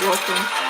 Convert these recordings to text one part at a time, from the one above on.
Welcome.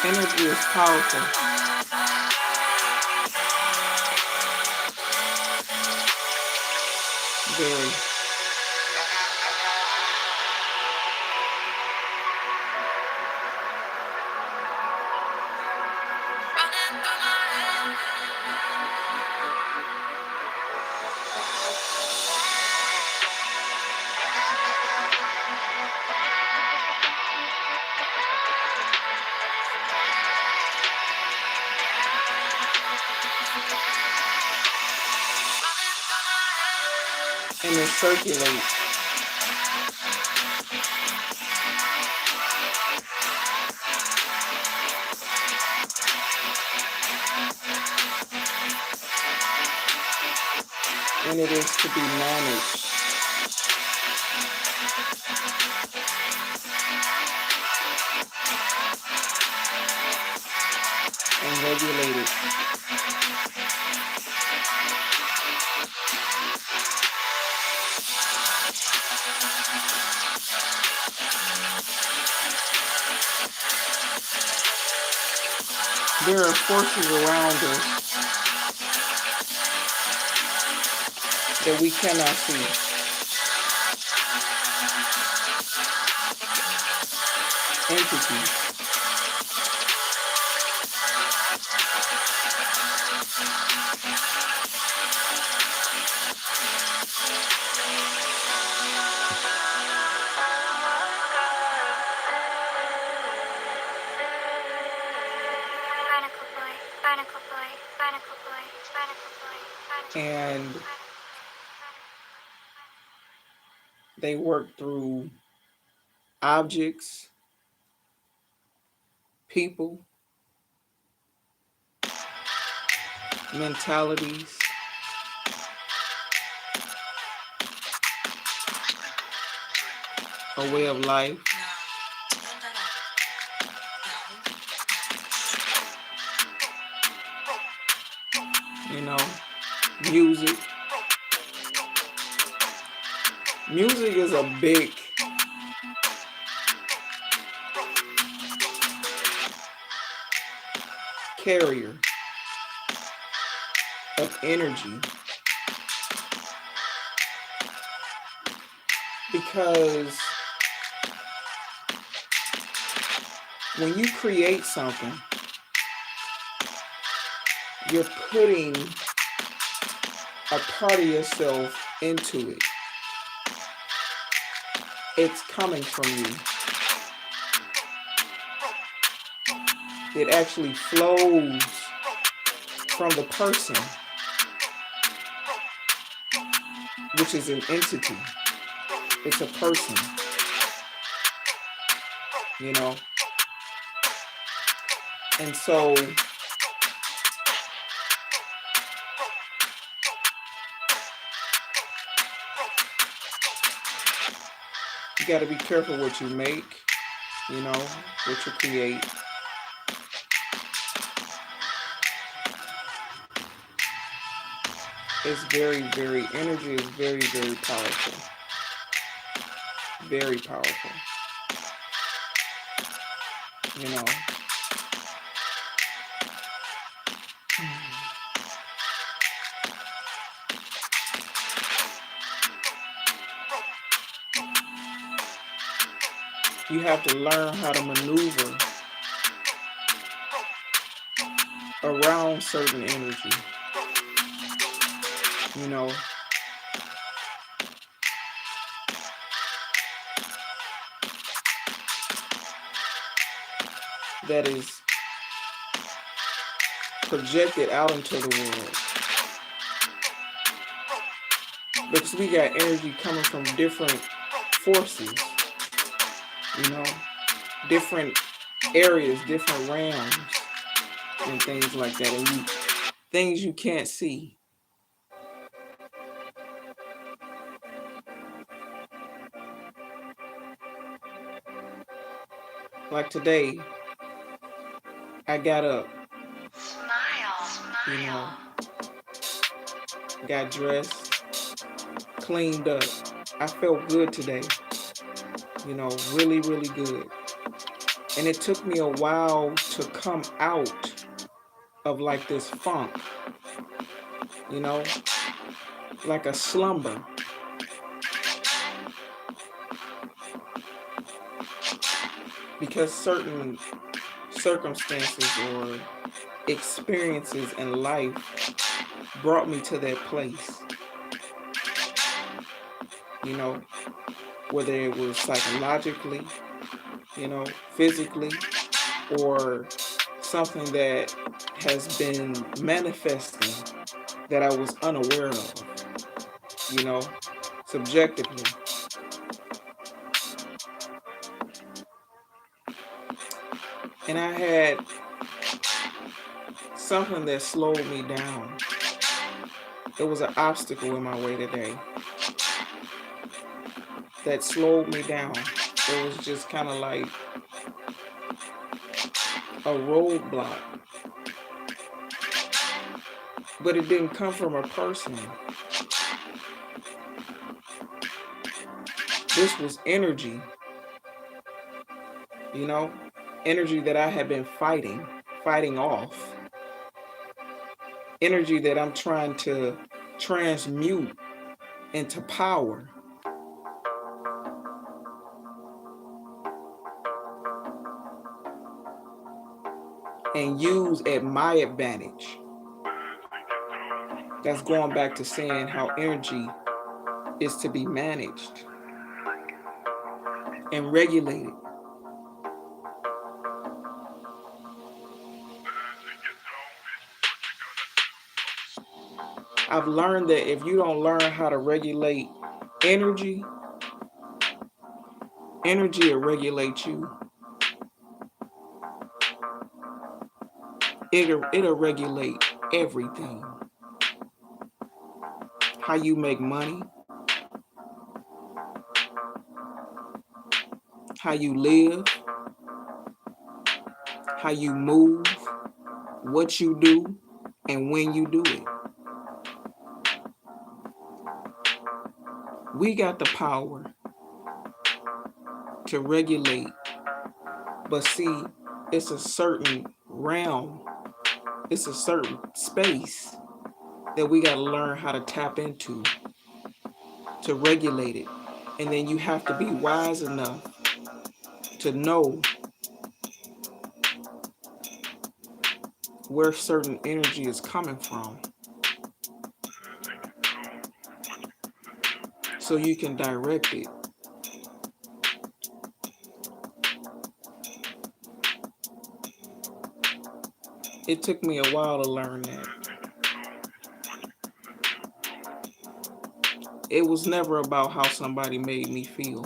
Energy is powerful. Very. And it circulates. And it is to be managed. And regulated. There are forces around us that we cannot see. Entities. And they work through objects, people, mentalities, a way of life. You know, music. Music is a big carrier of energy, because when you create something, you're putting a part of yourself into it. It's coming from you. It actually flows from the person, which is an entity. It's a person, you know? And so you got to be careful what you make, you know, what you create. It's very, very, energy is very, very powerful. Very powerful. You know. You have to learn how to maneuver around certain energy. You know. That is projected out into the world. Because we got energy coming from different forces, you know, different areas, different realms, and things like that, and things you can't see. Like today, I got up, you know, got dressed, cleaned up. I felt good today, you know, really, really good. And it took me a while to come out of like this funk, you know, like a slumber. Because certain circumstances or experiences in life brought me to that place, you know, whether it was psychologically, you know, physically, or something that has been manifesting that I was unaware of, you know, subjectively. And I had something that slowed me down. It was an obstacle in my way today that slowed me down. It was just kind of like a roadblock, but it didn't come from a person. This was energy, you know, energy that I had been fighting off, energy that I'm trying to transmute into power. And use at my advantage. That's going back to saying how energy is to be managed and regulated. I've learned that if you don't learn how to regulate energy, energy will regulate you. It'll regulate everything. How you make money, how you live, how you move, what you do, and when you do it. We got the power to regulate, but see, it's a certain realm, it's a certain space that we got to learn how to tap into to regulate it. And then you have to be wise enough to know where certain energy is coming from so you can direct it. It took me a while to learn that. It was never about how somebody made me feel.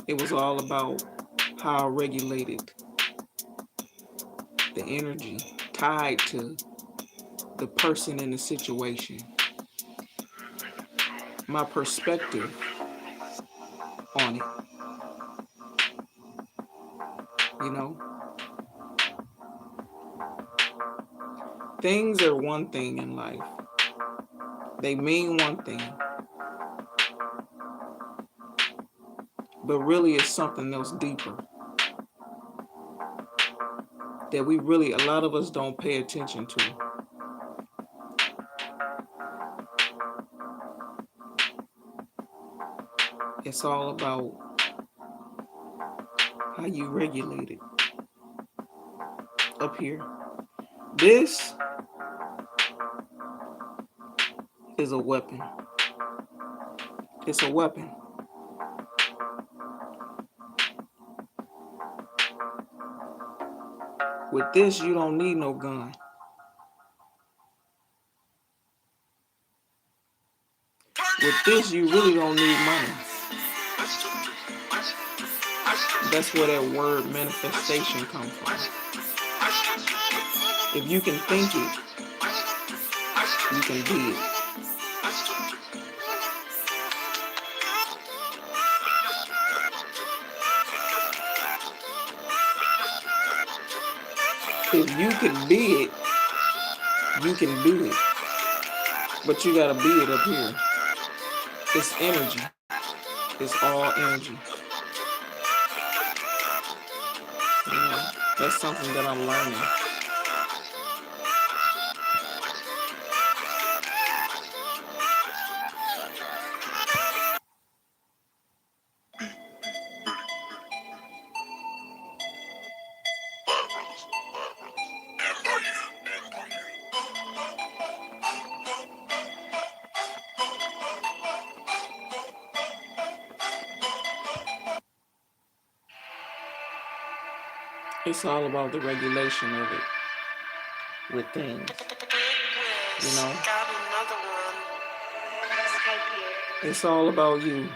It was all about how I regulated the energy tied to the person in the situation. My perspective on it, you know? Things are one thing in life. They mean one thing. But really it's something else deeper that we really, a lot of us don't pay attention to. It's all about how you regulate it up here. This is a weapon. It's a weapon. With this, you don't need no gun. With this, you really don't need money. That's where that word manifestation comes from. If you can think it, you can be it. If you can be it, you can do it. But you gotta be it up here. It's energy. It's all energy. You know, that's something that I'm learning. It's all about the regulation of it with things. You know, it's all about you.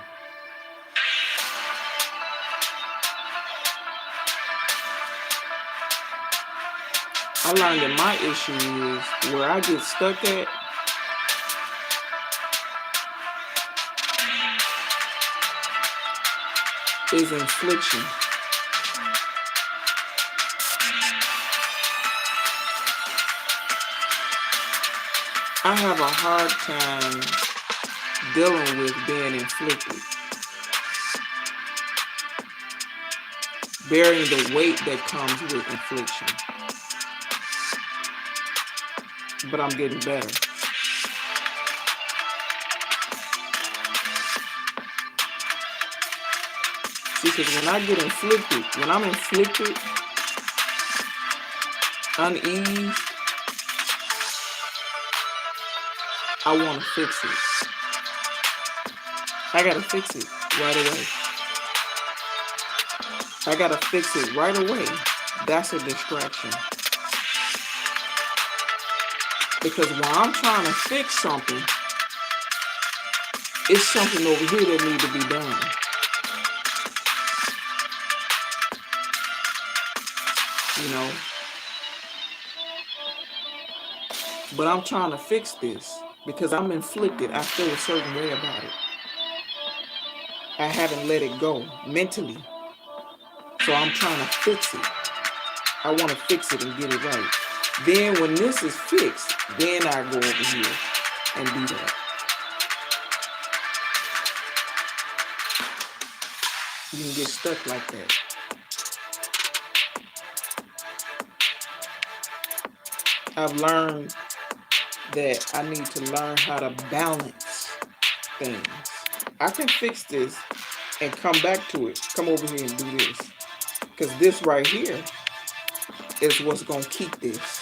I learned that my issue is where I get stuck at is infliction. I have a hard time dealing with being inflicted, bearing the weight that comes with infliction. But I'm getting better. See, because when I get inflicted, when I'm inflicted, unease, I want to fix it. I gotta fix it right away. I gotta fix it right away. That's a distraction. Because when I'm trying to fix something, it's something over here that needs to be done. You know? But I'm trying to fix this because I'm inflicted. I feel a certain way about it. I haven't let it go mentally. So I'm trying to fix it. I want to fix it and get it right. Then when this is fixed, then I go over here and do that. You can get stuck like that. I've learned that I need to learn how to balance things. I can fix this and come back to it. Come over here and do this. Because this right here is what's going to keep this.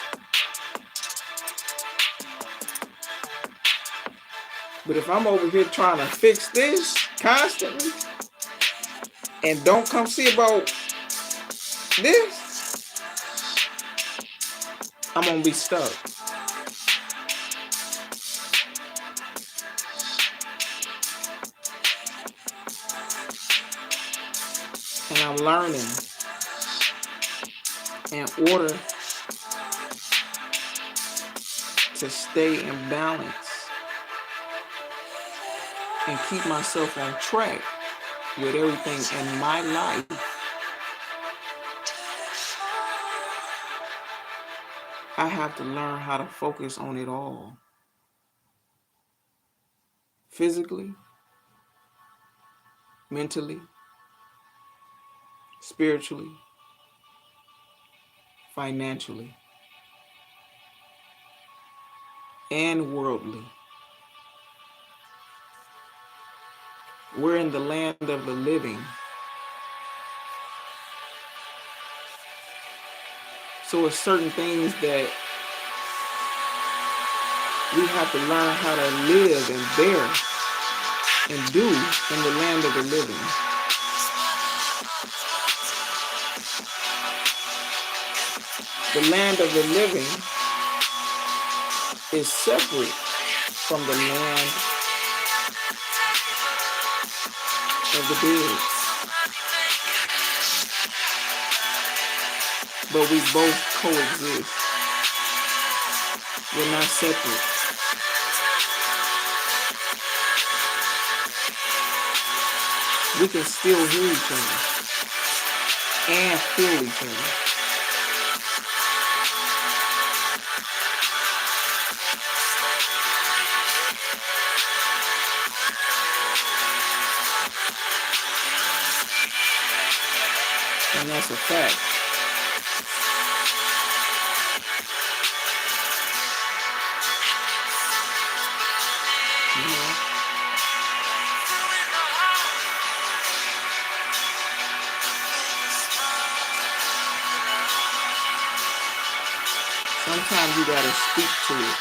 But if I'm over here trying to fix this constantly and don't come see about this, I'm going to be stuck. And I'm learning in order to stay in balance and keep myself on track with everything in my life, I have to learn how to focus on it all. Physically, mentally, spiritually, financially, and worldly. We're in the land of the living. So it's certain things that we have to learn how to live and bear and do in the land of the living. The land of the living is separate from the land of the dead. But we both coexist. We're not separate. We can still hear each other and feel each other. And that's a fact. You know? Sometimes you gotta speak to it.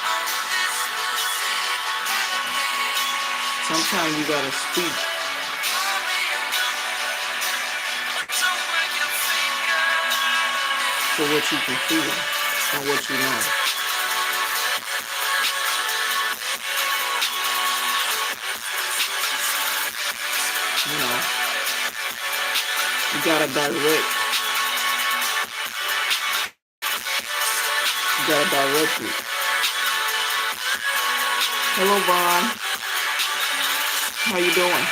Sometimes you gotta speak for what you can feel and what you know. You know, you gotta direct. You gotta direct it. Hello, Vaughn. How you doing?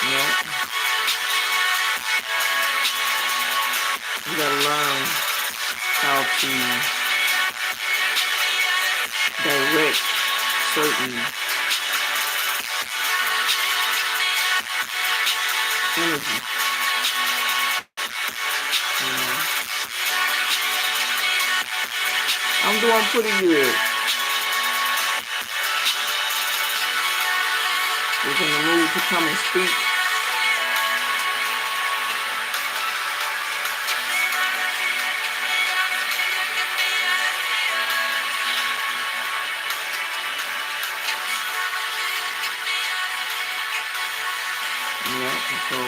You know, you gotta learn how to direct certain energy. You know, I'm doing pretty good. Was in the mood to come and speak. Yeah, and so,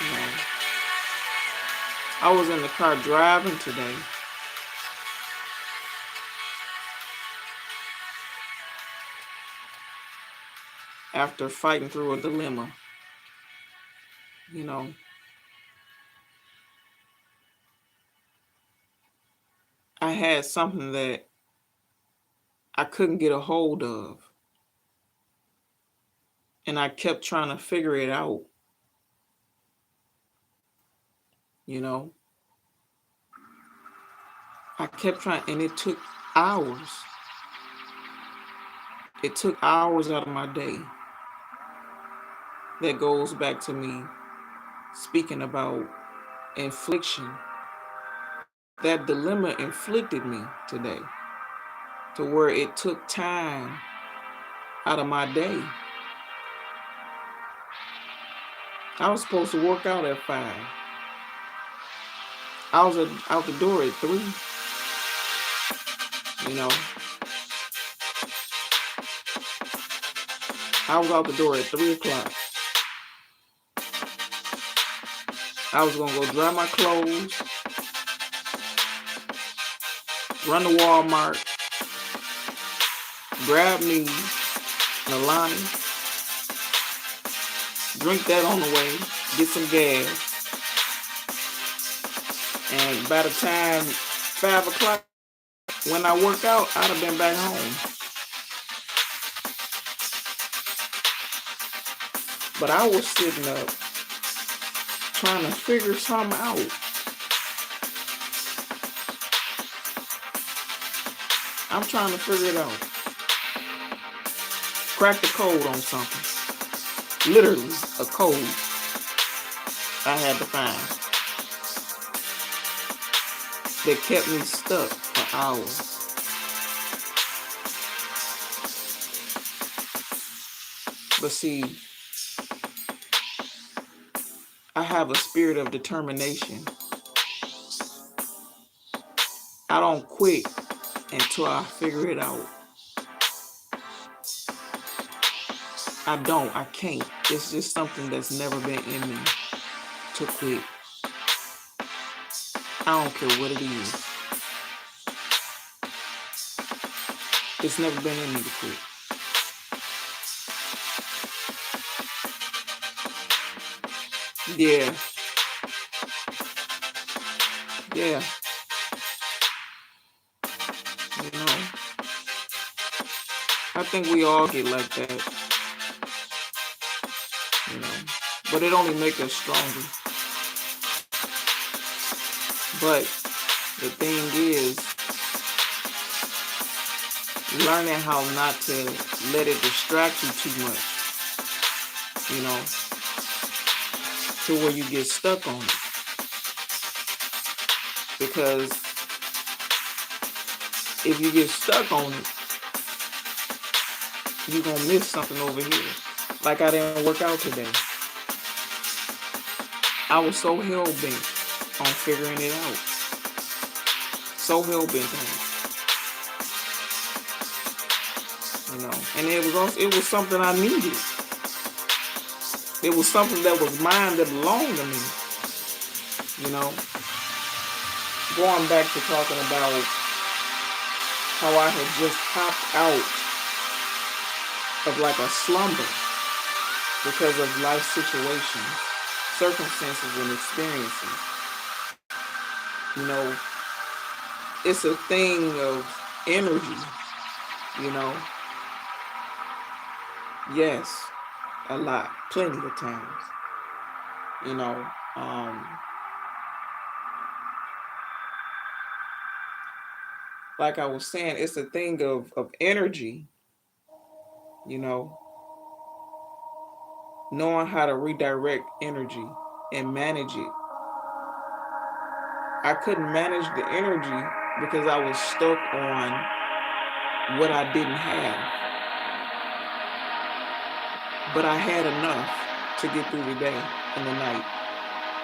you know, I was in the car driving today. After fighting through a dilemma, you know, I had something that I couldn't get a hold of. And I kept trying to figure it out. You know, I kept trying, and it took hours. It took hours out of my day. That goes back to me speaking about infliction. That dilemma inflicted me today to where it took time out of my day. I was supposed to work out at 5. I was out the door at 3. You know, I was out the door at 3 o'clock. I was gonna go dry my clothes, run to Walmart, grab me an Alani, drink that on the way, get some gas, and by the time 5 o'clock, when I work out, I'd have been back home. But I was sitting up trying to figure something out. I'm trying to figure it out. Crack the code on something. Literally, a code I had to find that kept me stuck for hours. But see, I have a spirit of determination. I don't quit until I figure it out. I can't. It's just something that's never been in me to quit. I don't care what it is. It's never been in me to quit. Yeah. Yeah. You know, I think we all get like that. You know, but it only makes us stronger. But the thing is, learning how not to let it distract you too much, you know, to where you get stuck on it. Because if you get stuck on it, you're going to miss something over here. Like I didn't work out today. I was so hell-bent on figuring it out. So hell-bent on it. You know, and it was something I needed. It was something that was mine that belonged to me. You know, going back to talking about how I had just popped out of like a slumber because of life situations, circumstances, and experiences. You know, it's a thing of energy, you know. Yes, a lot, plenty of times. You know, like I was saying, it's a thing of energy, you know, knowing how to redirect energy and manage it. I couldn't manage the energy because I was stuck on what I didn't have. But I had enough to get through the day and the night.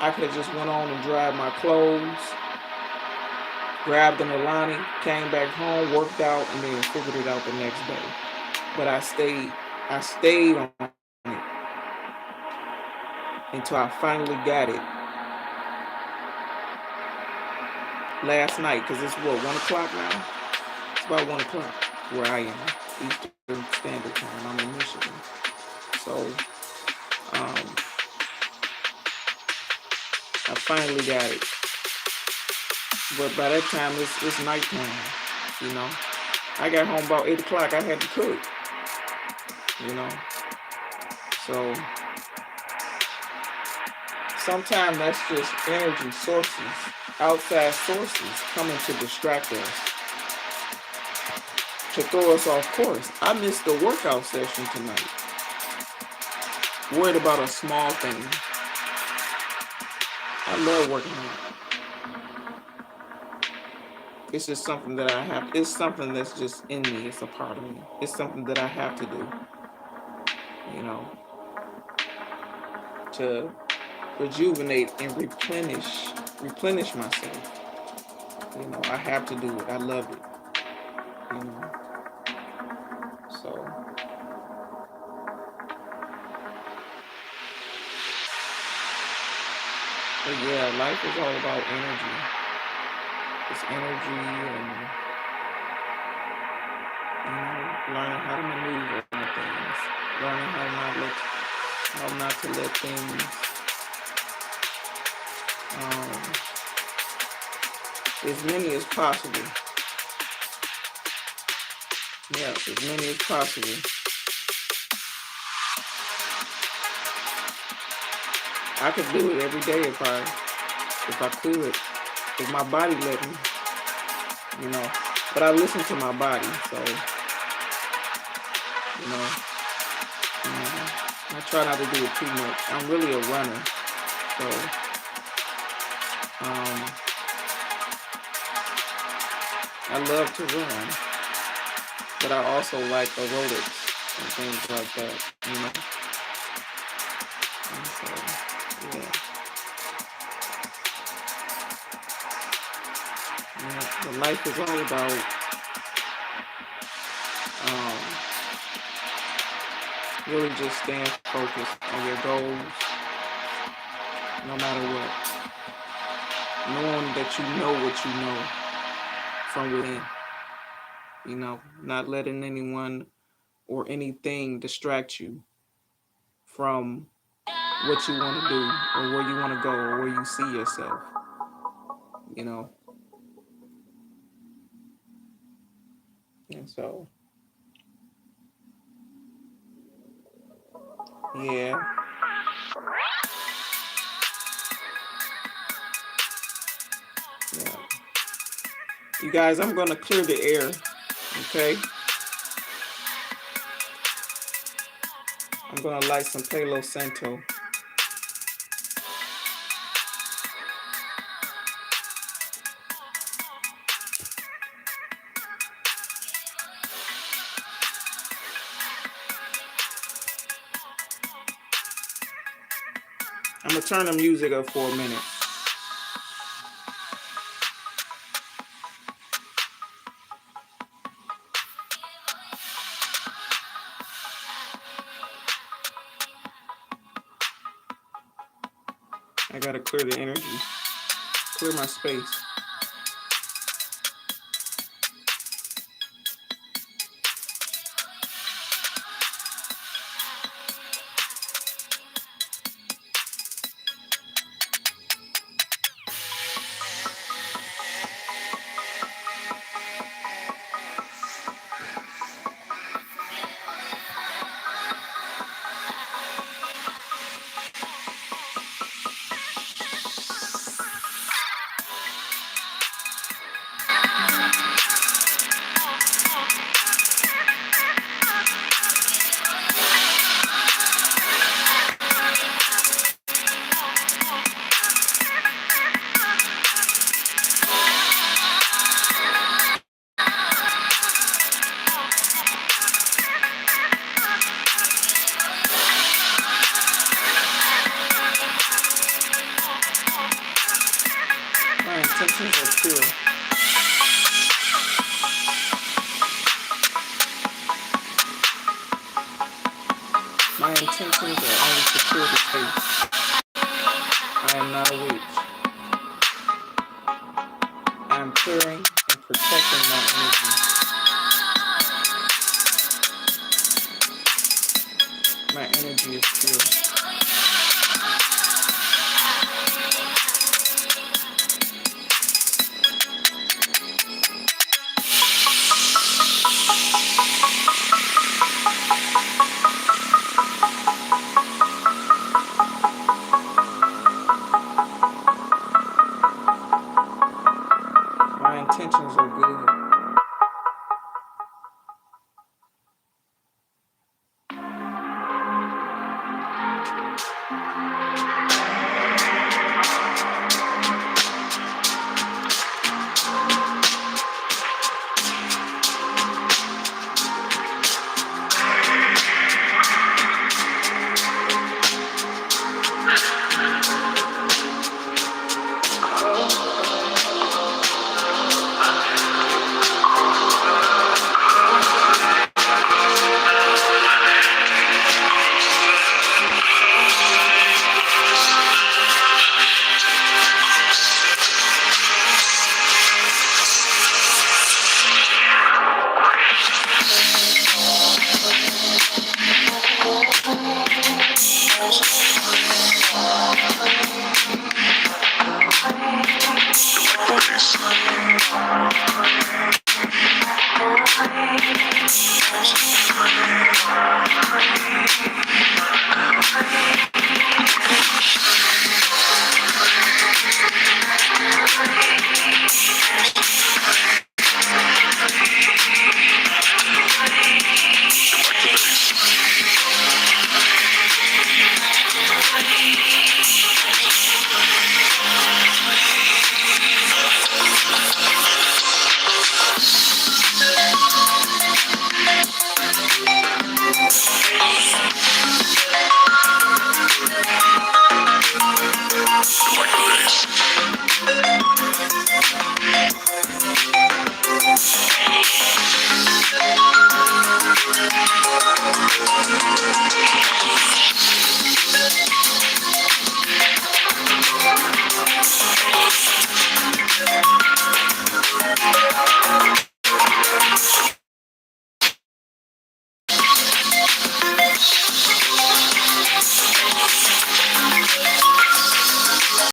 I could have just went on and dried my clothes, grabbed an Alani, came back home, worked out, and then figured it out the next day. But I stayed on it until I finally got it last night, because it's what, 1 o'clock now? It's about 1 o'clock where I am, Eastern Standard Time. I'm in Michigan. So I finally got it. But by that time, it's nighttime, you know. I got home about 8 o'clock. I had to cook, you know. So sometimes that's just energy sources, outside sources coming to distract us, to throw us off course. I missed the workout session tonight. Worried about a small thing. I love working out. It's just something that I have. It's something that's just in me. It's a part of me. It's something that I have to do, you know, to rejuvenate and replenish myself. You know, I have to do it. I love it. You know. So but yeah, life is all about energy. It's energy and, you know, learning how to maneuver things. Learning how not to let things as many as possible. Yeah, as many as possible. I could do it every day if I could, if my body let me, you know. But I listen to my body, so you know, I try not to do it too much. I'm really a runner, so I love to run, but I also like aerobics and things like that, you know. And so, yeah. But life is all about really just staying focused on your goals, no matter what. Knowing that you know what you know from within. You know, not letting anyone or anything distract you from what you want to do or where you want to go or where you see yourself. You know. And so, yeah. Yeah. You guys, I'm going to clear the air, okay? I'm going to light some Palo Santo. I'm going to turn the music up for a minute. I got to clear the energy, clear my space. My intentions are pure. My intentions are only to clear the space. I am not a witch. I am clearing and protecting my energy. My energy is pure.